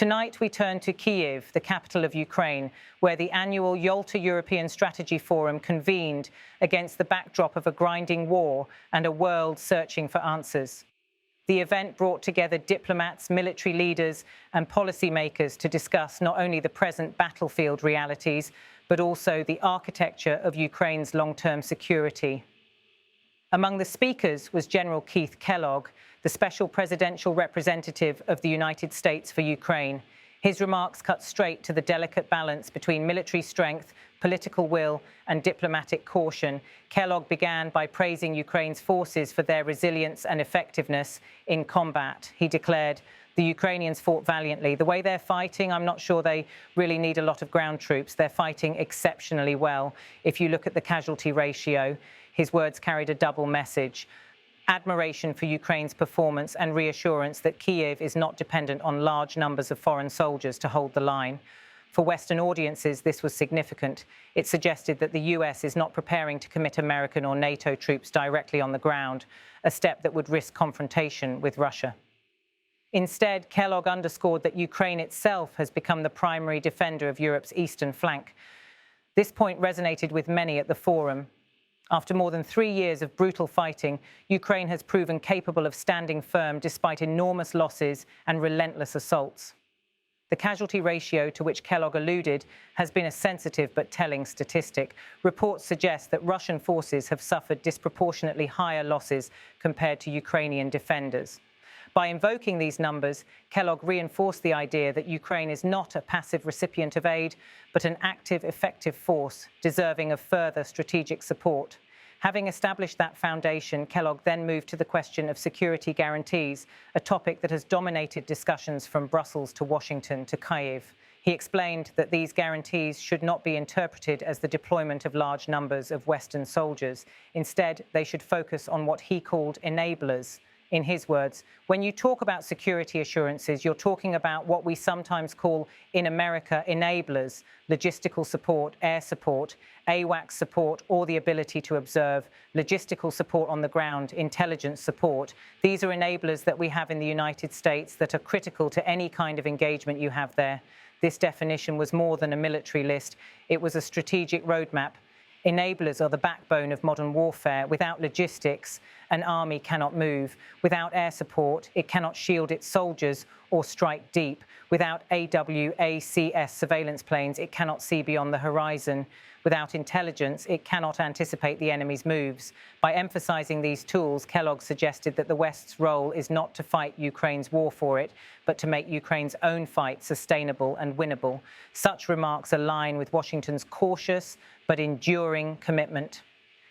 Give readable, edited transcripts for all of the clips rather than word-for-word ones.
Tonight, we turn to Kyiv, the capital of Ukraine, where the annual Yalta European Strategy Forum convened against the backdrop of a grinding war and a world searching for answers. The event brought together diplomats, military leaders, and policymakers to discuss not only the present battlefield realities, but also the architecture of Ukraine's long-term security. Among the speakers was General Keith Kellogg, the special presidential representative of the United States for Ukraine. His remarks cut straight to the delicate balance between military strength, political will, and diplomatic caution. Kellogg began by praising Ukraine's forces for their resilience and effectiveness in combat. He declared, "The Ukrainians fought valiantly. The way they're fighting, I'm not sure they really need a lot of ground troops. They're fighting exceptionally well. If you look at the casualty ratio," his words carried a double message: admiration for Ukraine's performance and reassurance that Kyiv is not dependent on large numbers of foreign soldiers to hold the line. For Western audiences, this was significant. It suggested that the US is not preparing to commit American or NATO troops directly on the ground, a step that would risk confrontation with Russia. Instead, Kellogg underscored that Ukraine itself has become the primary defender of Europe's eastern flank. This point resonated with many at the forum. After more than 3 years of brutal fighting, Ukraine has proven capable of standing firm despite enormous losses and relentless assaults. The casualty ratio to which Kellogg alluded has been a sensitive but telling statistic. Reports suggest that Russian forces have suffered disproportionately higher losses compared to Ukrainian defenders. By invoking these numbers, Kellogg reinforced the idea that Ukraine is not a passive recipient of aid, but an active, effective force deserving of further strategic support. Having established that foundation, Kellogg then moved to the question of security guarantees, a topic that has dominated discussions from Brussels to Washington to Kyiv. He explained that these guarantees should not be interpreted as the deployment of large numbers of Western soldiers. Instead, they should focus on what he called enablers. In his words, when you talk about security assurances, you're talking about what we sometimes call in America enablers: logistical support, air support, AWACS support, or the ability to observe, logistical support on the ground, intelligence support. These are enablers that we have in the United States that are critical to any kind of engagement you have there. This definition was more than a military list. It was a strategic roadmap. Enablers are the backbone of modern warfare. Without logistics, an army cannot move. Without air support, it cannot shield its soldiers or strike deep. Without AWACS surveillance planes, it cannot see beyond the horizon. Without intelligence, it cannot anticipate the enemy's moves. By emphasizing these tools, Kellogg suggested that the West's role is not to fight Ukraine's war for it, but to make Ukraine's own fight sustainable and winnable. Such remarks align with Washington's cautious but enduring commitment.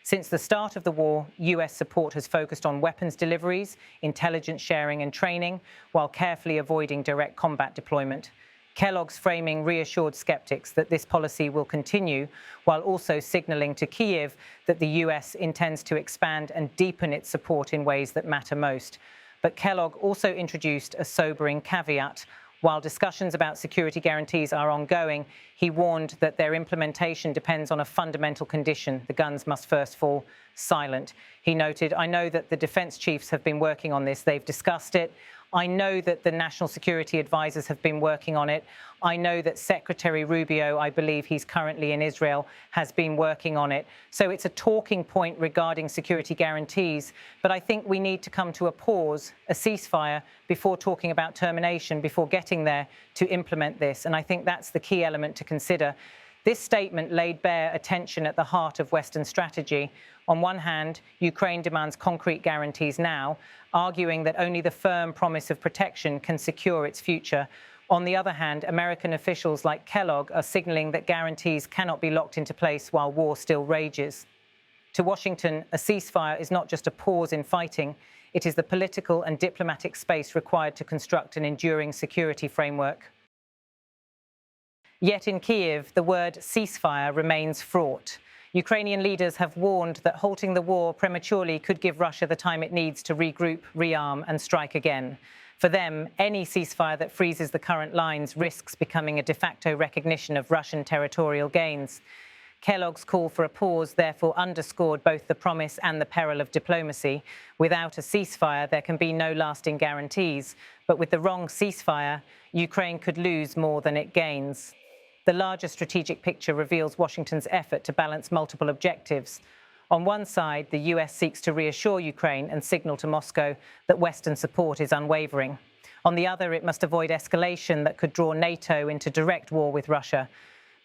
Since the start of the war, US support has focused on weapons deliveries, intelligence sharing and training, while carefully avoiding direct combat deployment. Kellogg's framing reassured skeptics that this policy will continue, while also signaling to Kyiv that the US intends to expand and deepen its support in ways that matter most. But Kellogg also introduced a sobering caveat. While discussions about security guarantees are ongoing, he warned that their implementation depends on a fundamental condition: the guns must first fall silent. He noted, "I know that the defense chiefs have been working on this. They've discussed it. I know that the national security advisors have been working on it. I know that Secretary Rubio, I believe he's currently in Israel, has been working on it." So it's a talking point regarding security guarantees. But I think we need to come to a pause, a ceasefire, before talking about termination, before getting there to implement this. And I think that's the key element to consider. This statement laid bare a tension at the heart of Western strategy. On one hand, Ukraine demands concrete guarantees now, arguing that only the firm promise of protection can secure its future. On the other hand, American officials like Kellogg are signaling that guarantees cannot be locked into place while war still rages. To Washington, a ceasefire is not just a pause in fighting. It is the political and diplomatic space required to construct an enduring security framework. Yet in Kyiv, the word ceasefire remains fraught. Ukrainian leaders have warned that halting the war prematurely could give Russia the time it needs to regroup, rearm, and strike again. For them, any ceasefire that freezes the current lines risks becoming a de facto recognition of Russian territorial gains. Kellogg's call for a pause therefore underscored both the promise and the peril of diplomacy. Without a ceasefire, there can be no lasting guarantees. But with the wrong ceasefire, Ukraine could lose more than it gains. The larger strategic picture reveals Washington's effort to balance multiple objectives. On one side, the US seeks to reassure Ukraine and signal to Moscow that Western support is unwavering. On the other, it must avoid escalation that could draw NATO into direct war with Russia.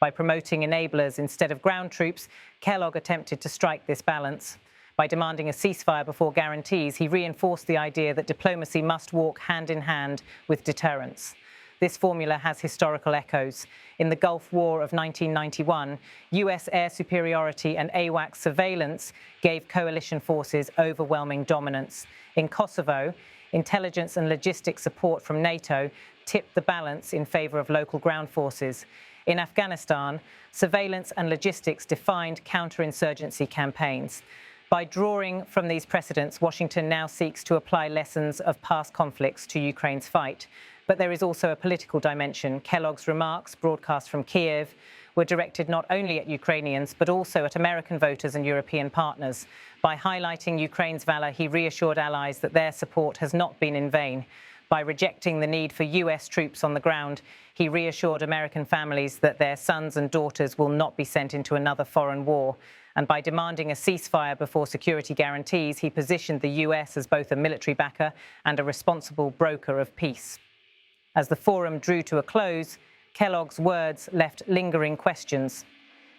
By promoting enablers instead of ground troops, Kellogg attempted to strike this balance. By demanding a ceasefire before guarantees, he reinforced the idea that diplomacy must walk hand in hand with deterrence. This formula has historical echoes. In the Gulf War of 1991, US air superiority and AWACS surveillance gave coalition forces overwhelming dominance. In Kosovo, intelligence and logistics support from NATO tipped the balance in favor of local ground forces. In Afghanistan, surveillance and logistics defined counterinsurgency campaigns. By drawing from these precedents, Washington now seeks to apply lessons of past conflicts to Ukraine's fight. But there is also a political dimension. Kellogg's remarks, broadcast from Kyiv, were directed not only at Ukrainians, but also at American voters and European partners. By highlighting Ukraine's valor, he reassured allies that their support has not been in vain. By rejecting the need for US troops on the ground, he reassured American families that their sons and daughters will not be sent into another foreign war. And by demanding a ceasefire before security guarantees, he positioned the US as both a military backer and a responsible broker of peace. As the forum drew to a close, Kellogg's words left lingering questions.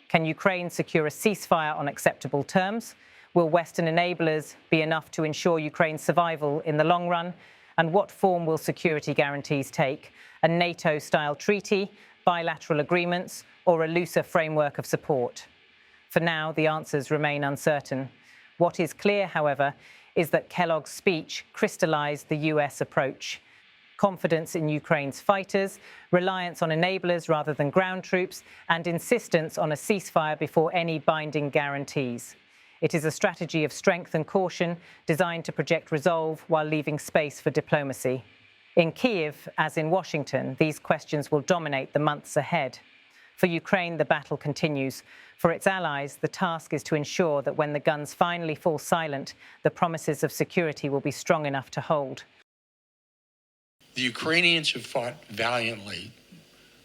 Can Ukraine secure a ceasefire on acceptable terms? Will Western enablers be enough to ensure Ukraine's survival in the long run? And what form will security guarantees take? A NATO-style treaty, bilateral agreements, or a looser framework of support? For now, the answers remain uncertain. What is clear, however, is that Kellogg's speech crystallized the US approach. Confidence in Ukraine's fighters, reliance on enablers rather than ground troops, and insistence on a ceasefire before any binding guarantees. It is a strategy of strength and caution designed to project resolve while leaving space for diplomacy. In Kyiv, as in Washington, these questions will dominate the months ahead. For Ukraine, the battle continues. For its allies, the task is to ensure that when the guns finally fall silent, the promises of security will be strong enough to hold. The Ukrainians have fought valiantly.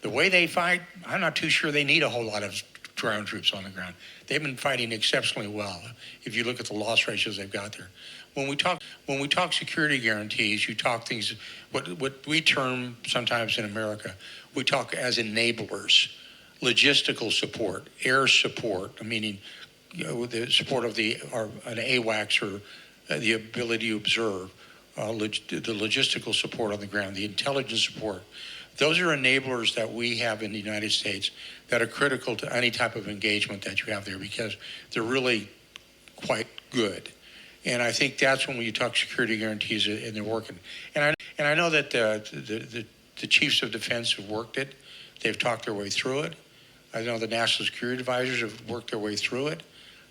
The way they fight, I'm not too sure they need a whole lot of ground troops on the ground. They've been fighting exceptionally well, if you look at the loss ratios they've got there. When we talk security guarantees, you talk things, what we term sometimes in America, we talk as enablers, logistical support, air support, meaning the support of an AWACS or the ability to observe, the logistical support on the ground, the intelligence support. Those are enablers that we have in the United States that are critical to any type of engagement that you have there because they're really quite good. And I think that's when you talk security guarantees and they're working. And I know that the chiefs of defense have worked it. They've talked their way through it. I know the national security advisors have worked their way through it.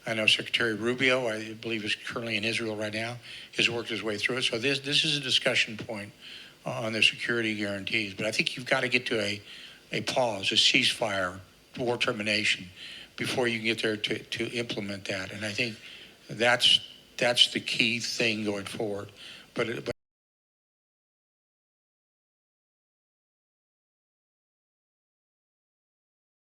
I know Secretary Rubio, I believe is currently in Israel right now, has worked his way through it. So this is a discussion point on the security guarantees. But I think you've got to get to a pause, a ceasefire, war termination, before you can get there to implement that. And I think that's the key thing going forward. But